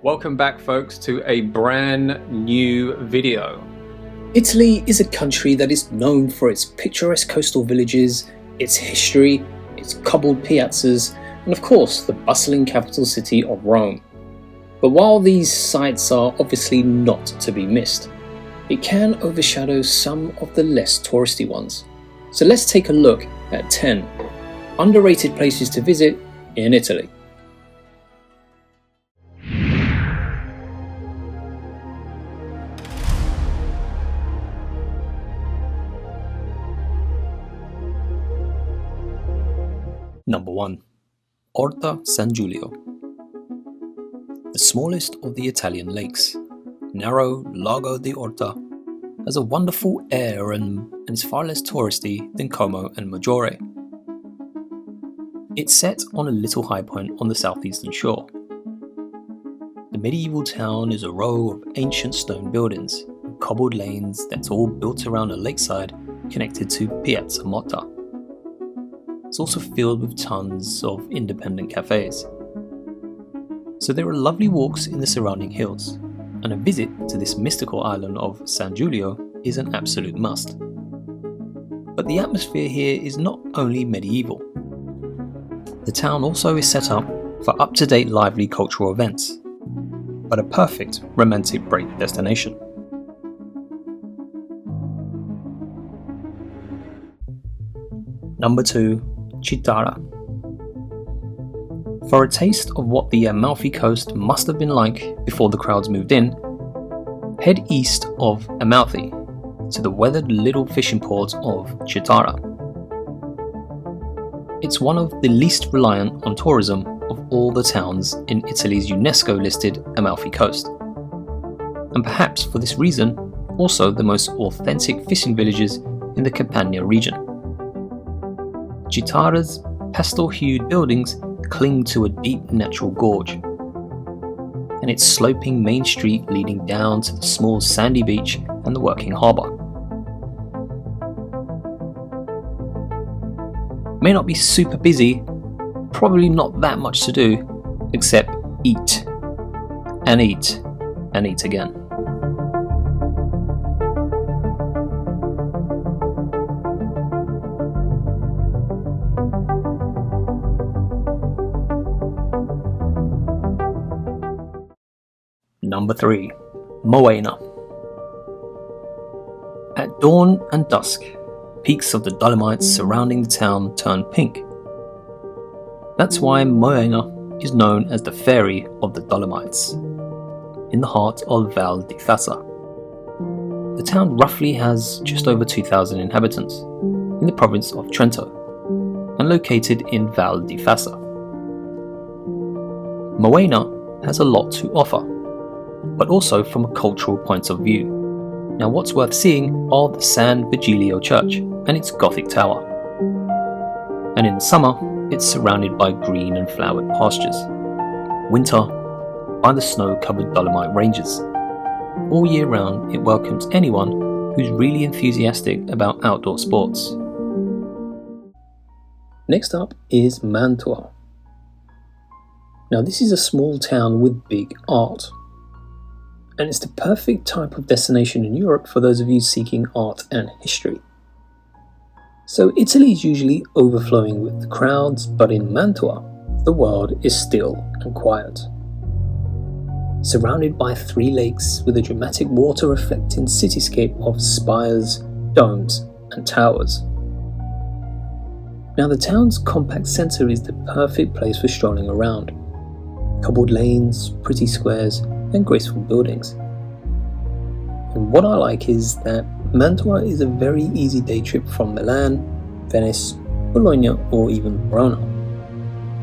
Welcome back, folks, to a brand new video. Italy is a country that is known for its picturesque coastal villages, its history, its cobbled piazzas, and of course the bustling capital city of Rome. But while these sights are obviously not to be missed, it can overshadow some of the less touristy ones. So let's take a look at 10 underrated places to visit in Italy. Number 1. Orta San Julio. The smallest of the Italian lakes, narrow Lago di Orta has a wonderful air and is far less touristy than Como and Maggiore. It's set on a little high point on the southeastern shore. The medieval town is a row of ancient stone buildings and cobbled lanes that's all built around a lakeside connected to Piazza Motta. It's also filled with tons of independent cafes. So there are lovely walks in the surrounding hills, and a visit to this mystical island of San Julio is an absolute must. But the atmosphere here is not only medieval. The town also is set up for up-to-date lively cultural events, but a perfect romantic break destination. Number 2. Chiara. For a taste of what the Amalfi Coast must have been like before the crowds moved in, head east of Amalfi to the weathered little fishing port of Chiara. It's one of the least reliant on tourism of all the towns in Italy's UNESCO-listed Amalfi Coast, and perhaps for this reason, also the most authentic fishing villages in the Campania region. Chiara's pastel-hued buildings cling to a deep natural gorge, and its sloping main street leading down to the small sandy beach and the working harbour. May not be super busy, probably not that much to do, except eat, and eat, and eat again. Number 3. Moena. At dawn and dusk, peaks of the Dolomites surrounding the town turn pink. That's why Moena is known as the Fairy of the Dolomites, in the heart of Val di Fassa. The town roughly has just over 2,000 inhabitants in the province of Trento and located in Val di Fassa. Moena has a lot to offer, but also from a cultural point of view. Now, what's worth seeing are the San Virgilio Church and its Gothic tower. And in summer, it's surrounded by green and flowered pastures. Winter, by the snow-covered Dolomite ranges. All year round, it welcomes anyone who's really enthusiastic about outdoor sports. Next up is Mantua. Now, this is a small town with big art, and it's the perfect type of destination in Europe for those of you seeking art and history. So Italy is usually overflowing with crowds, but in Mantua, the world is still and quiet. Surrounded by 3 lakes with a dramatic water reflecting cityscape of spires, domes, and towers. Now, the town's compact centre is the perfect place for strolling around. Cobbled lanes, pretty squares, and graceful buildings. And what I like is that Mantua is a very easy day trip from Milan, Venice, Bologna, or even Verona.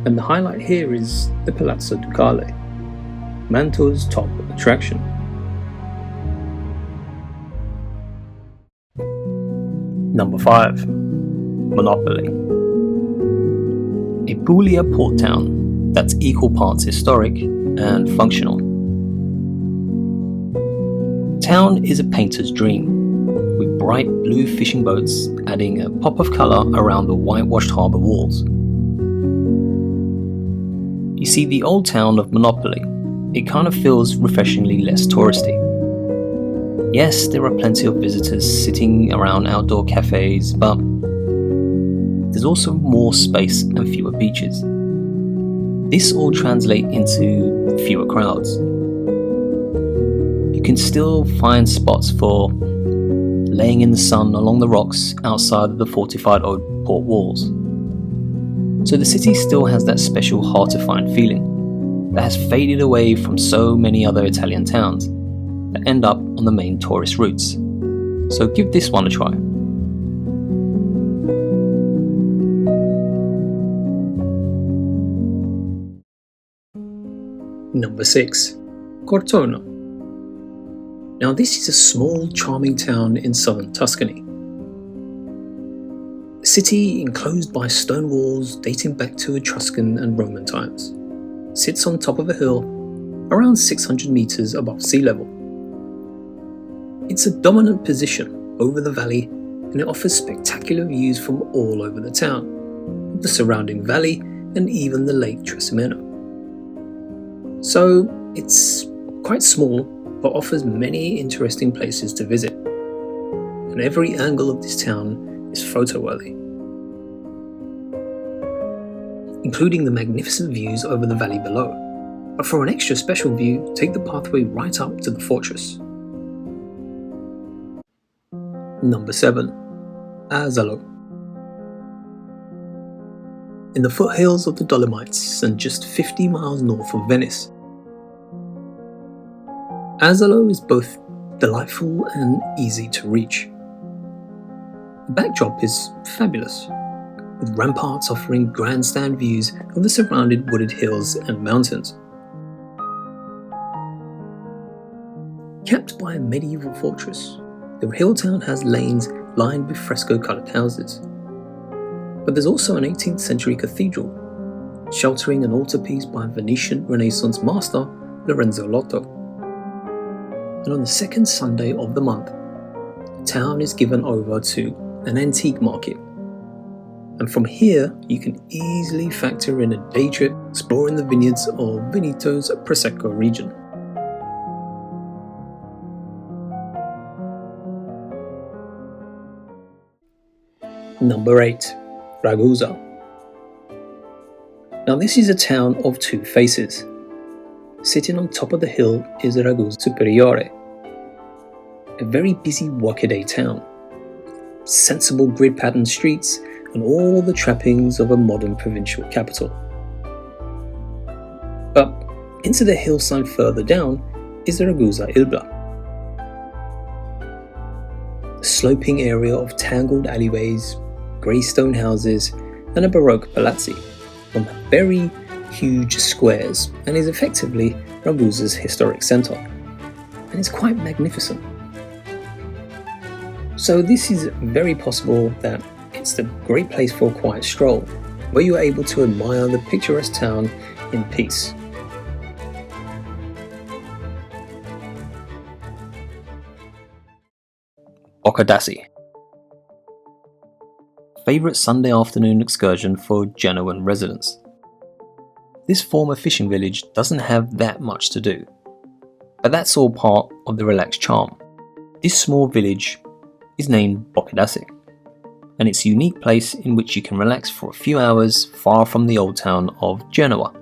And the highlight here is the Palazzo Ducale, Mantua's top attraction. Number 5. Monopoli. A Puglia port town that's equal parts historic and functional. Town is a painter's dream, with bright blue fishing boats adding a pop of colour around the whitewashed harbour walls. You see, the old town of Monopoli it kind of feels refreshingly less touristy. Yes, there are plenty of visitors sitting around outdoor cafes, but there's also more space and fewer beaches. This all translates into fewer crowds. You can still find spots for laying in the sun along the rocks outside of the fortified old port walls. So the city still has that special hard-to-find feeling that has faded away from so many other Italian towns that end up on the main tourist routes. So give this one a try. Number 6. Cortona. Now this is a small, charming town in southern Tuscany. A city enclosed by stone walls dating back to Etruscan and Roman times. Sits on top of a hill, around 600 meters above sea level. It's a dominant position over the valley, and it offers spectacular views from all over the town, the surrounding valley, and even the Lake Trasimeno. So it's quite small, but offers many interesting places to visit, and every angle of this town is photo-worthy, including the magnificent views over the valley below. But for an extra special view, take the pathway right up to the fortress. Number 7. Asolo. In the foothills of the Dolomites and just 50 miles north of Venice. Asolo is both delightful and easy to reach. The backdrop is fabulous, with ramparts offering grandstand views of the surrounding wooded hills and mountains. Capped by a medieval fortress, the hill town has lanes lined with fresco-coloured houses. But there's also an 18th century cathedral, sheltering an altarpiece by Venetian Renaissance master Lorenzo Lotto. And on the second Sunday of the month, the town is given over to an antique market. And from here, you can easily factor in a day trip exploring the vineyards of Veneto's Prosecco region. Number 8. Ragusa. Now this is a town of two faces. Sitting on top of the hill is Ragusa Superiore, a very busy workaday town. Sensible grid-patterned streets and all the trappings of a modern provincial capital. But into the hillside further down is the Ragusa Ilbla, a sloping area of tangled alleyways, grey stone houses and a Baroque palazzi on very huge squares, and is effectively Ragusa's historic centre, and it's quite magnificent. So this is very possible that it's the great place for a quiet stroll, where you are able to admire the picturesque town in peace. Badas. Favourite Sunday afternoon excursion for Genoan residents. This former fishing village doesn't have that much to do, but that's all part of the relaxed charm. This small village is named Badas, and it's a unique place in which you can relax for a few hours far from the old town of Genoa.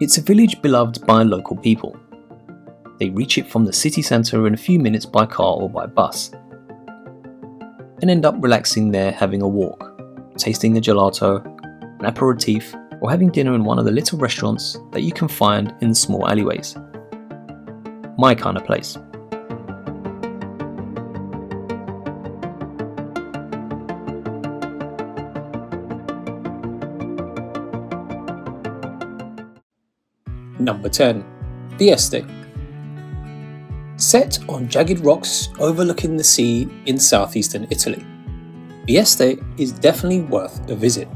It's a village beloved by local people. They reach it from the city centre in a few minutes by car or by bus, and end up relaxing there, having a walk, tasting a gelato, an aperitif, or having dinner in one of the little restaurants that you can find in the small alleyways. My kind of place. Number 10. Vieste. Set on jagged rocks overlooking the sea in southeastern Italy, Vieste is definitely worth a visit.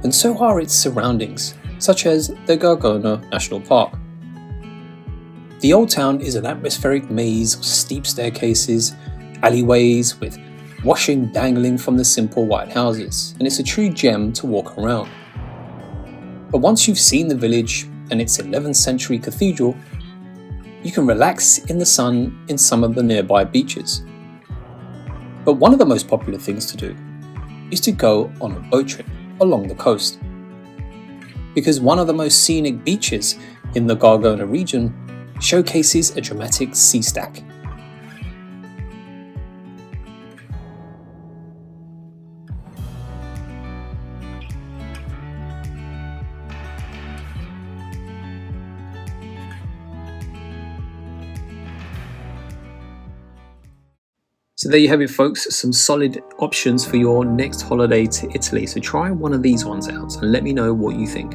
And so are its surroundings, such as the Gargano National Park. The old town is an atmospheric maze of steep staircases, alleyways with washing dangling from the simple white houses, and it's a true gem to walk around. But once you've seen the village and its 11th century cathedral, you can relax in the sun in some of the nearby beaches. But one of the most popular things to do is to go on a boat trip along the coast. Because one of the most scenic beaches in the Gargona region showcases a dramatic sea stack. So there you have it, folks, some solid options for your next holiday to Italy. So try one of these ones out and let me know what you think.